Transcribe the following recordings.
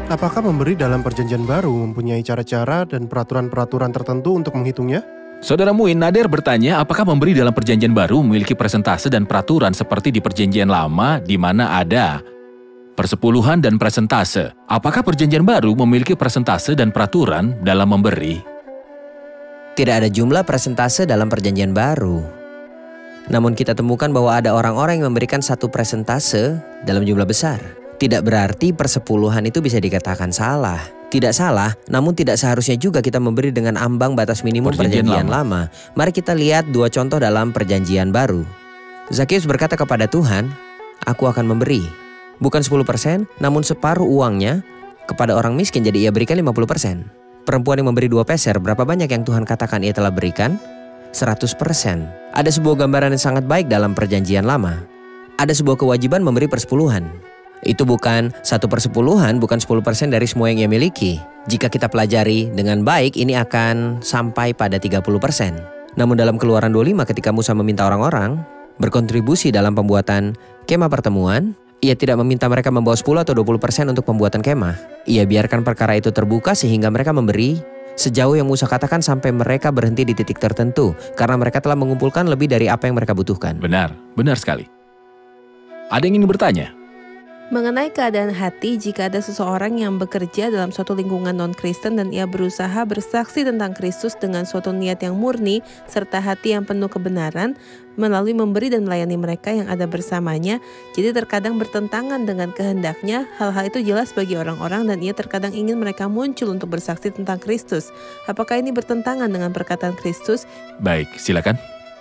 Apakah memberi dalam perjanjian baru mempunyai cara-cara dan peraturan-peraturan tertentu untuk menghitungnya? Saudara Muin, Nader bertanya apakah memberi dalam perjanjian baru memiliki persentase dan peraturan seperti di perjanjian lama di mana ada persepuluhan dan persentase. Apakah perjanjian baru memiliki persentase dan peraturan dalam memberi? Tidak ada jumlah persentase dalam perjanjian baru. Namun kita temukan bahwa ada orang-orang yang memberikan satu persentase dalam jumlah besar. Tidak berarti persepuluhan itu bisa dikatakan salah. Tidak salah, namun tidak seharusnya juga kita memberi dengan ambang batas minimum perjanjian lama. Mari kita lihat dua contoh dalam perjanjian baru. Zakheus berkata kepada Tuhan, "Aku akan memberi, bukan 10%, namun separuh uangnya kepada orang miskin, jadi ia berikan 50%. Perempuan yang memberi 2 peser, berapa banyak yang Tuhan katakan ia telah berikan? 100%. Ada sebuah gambaran yang sangat baik dalam perjanjian lama. Ada sebuah kewajiban memberi persepuluhan. Itu bukan 1/10, bukan 10% dari semua yang ia miliki. Jika kita pelajari dengan baik, ini akan sampai pada 30%. Namun dalam Keluaran 25 ketika Musa meminta orang-orang berkontribusi dalam pembuatan kemah pertemuan, ia tidak meminta mereka membawa 10 atau 20% untuk pembuatan kemah. Ia biarkan perkara itu terbuka sehingga mereka memberi sejauh yang Musa katakan sampai mereka berhenti di titik tertentu, karena mereka telah mengumpulkan lebih dari apa yang mereka butuhkan. Benar, benar sekali. Ada yang ingin bertanya? Mengenai keadaan hati, jika ada seseorang yang bekerja dalam suatu lingkungan non-Kristen dan ia berusaha bersaksi tentang Kristus dengan suatu niat yang murni serta hati yang penuh kebenaran melalui memberi dan melayani mereka yang ada bersamanya, jadi terkadang bertentangan dengan kehendaknya. Hal-hal itu jelas bagi orang-orang dan ia terkadang ingin mereka muncul untuk bersaksi tentang Kristus. Apakah ini bertentangan dengan perkataan Kristus? Baik, silakan.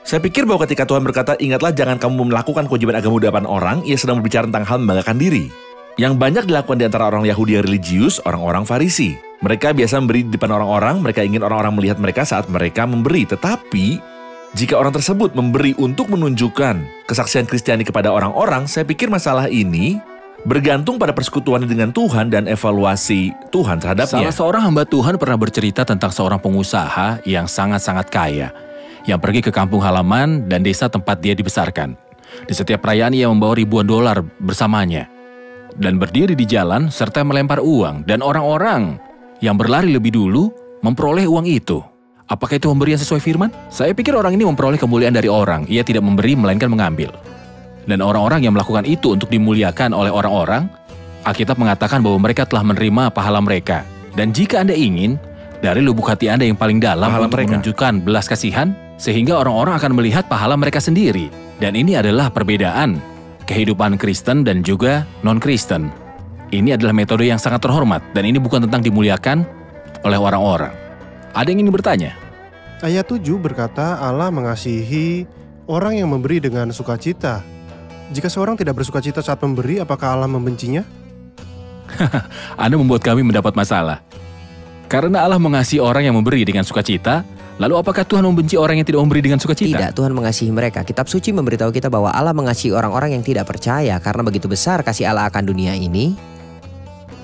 Saya pikir bahwa ketika Tuhan berkata, ingatlah jangan kamu melakukan kewajiban agama di depan orang, ia sedang berbicara tentang hal membanggakan diri. Yang banyak dilakukan di antara orang Yahudi yang religius, orang-orang Farisi. Mereka biasa memberi di depan orang-orang, mereka ingin orang-orang melihat mereka saat mereka memberi. Tetapi, jika orang tersebut memberi untuk menunjukkan kesaksian Kristiani kepada orang-orang, saya pikir masalah ini bergantung pada persekutuan dengan Tuhan dan evaluasi Tuhan terhadapnya. Salah seorang hamba Tuhan pernah bercerita tentang seorang pengusaha yang sangat-sangat kaya, yang pergi ke kampung halaman dan desa tempat dia dibesarkan. Di setiap perayaan ia membawa ribuan dolar bersamanya dan berdiri di jalan serta melempar uang, dan orang-orang yang berlari lebih dulu memperoleh uang itu. Apakah itu pemberian sesuai firman? Saya pikir orang ini memperoleh kemuliaan dari orang. Ia tidak memberi melainkan mengambil. Dan orang-orang yang melakukan itu untuk dimuliakan oleh orang-orang, Alkitab mengatakan bahwa mereka telah menerima pahala mereka. Dan jika Anda ingin, dari lubuk hati Anda yang paling dalam untuk menunjukkan belas kasihan, sehingga orang-orang akan melihat pahala mereka sendiri. Dan ini adalah perbedaan kehidupan Kristen dan juga non-Kristen. Ini adalah metode yang sangat terhormat, dan ini bukan tentang dimuliakan oleh orang-orang. Ada yang ingin bertanya? Ayat 7 berkata Allah mengasihi orang yang memberi dengan sukacita. Jika seorang tidak bersukacita saat memberi, apakah Allah membencinya? Anda membuat kami mendapat masalah. Karena Allah mengasihi orang yang memberi dengan sukacita, lalu apakah Tuhan membenci orang yang tidak memberi dengan sukacita? Tidak, Tuhan mengasihi mereka. Kitab suci memberitahu kita bahwa Allah mengasihi orang-orang yang tidak percaya karena begitu besar kasih Allah akan dunia ini.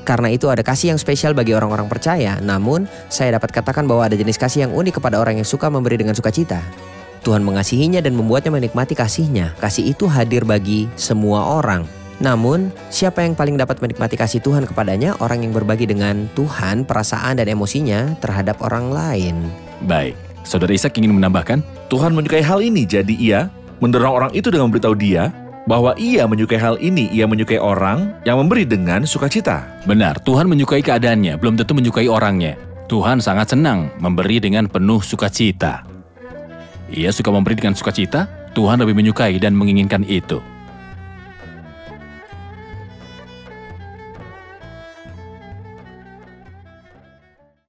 Karena itu ada kasih yang spesial bagi orang-orang percaya. Namun, saya dapat katakan bahwa ada jenis kasih yang unik kepada orang yang suka memberi dengan sukacita. Tuhan mengasihinya dan membuatnya menikmati kasihnya. Kasih itu hadir bagi semua orang. Namun, siapa yang paling dapat menikmati kasih Tuhan kepadanya? Orang yang berbagi dengan Tuhan perasaan dan emosinya terhadap orang lain. Baik, Saudara Ishak ingin menambahkan? Tuhan menyukai hal ini, jadi ia mendorong orang itu dengan memberitahu dia bahwa ia menyukai hal ini. Ia menyukai orang yang memberi dengan sukacita. Benar, Tuhan menyukai keadaannya, belum tentu menyukai orangnya. Tuhan sangat senang memberi dengan penuh sukacita. Ia suka memberi dengan sukacita, Tuhan lebih menyukai dan menginginkan itu.